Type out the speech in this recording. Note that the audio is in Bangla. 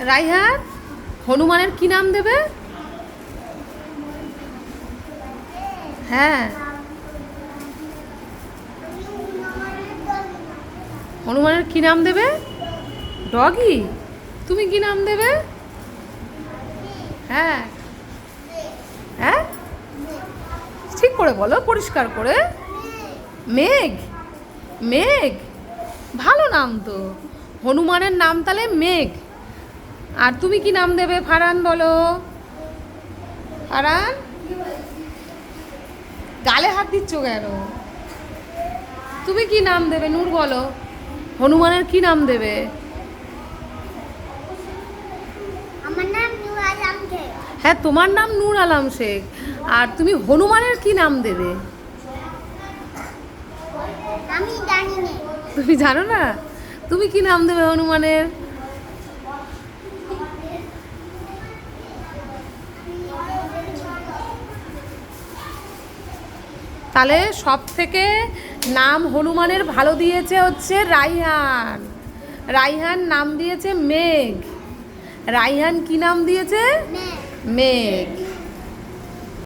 রাইহান, হনুমানের কি নাম দেবে? হ্যাঁ, হনুমানের কি নাম দেবে? ডগি। তুমি কি নাম দেবে? হ্যাঁ হ্যাঁ, ঠিক করে বলো, পরিষ্কার করে। মেঘ। মেঘ, ভালো নাম তো। হনুমানের নাম তাহলে মেঘ। আর তুমি কি নাম দেবে? ফারহান বলো। ফারহান, গালে হাত দিচ্ছ কেন? তুমি কি নাম দেবে? নূর বলো, হনুমানের কি নাম দেবে? আমার নাম নূর আলম শেখ। হ্যাঁ, তোমার নাম নূর আলম শেখ। আর তুমি হনুমানের কি নাম দেবে? আমি জানি না। তুমি জানো না? তুমি কি নাম দেবে হনুমানের? তাহলে সব থেকে নাম হনুমানের ভালো দিয়েছে হচ্ছে রাইহান। রাইহান নাম দিয়েছে মেঘ। রাইহান কি নাম দিয়েছে? মেঘ। মেঘ।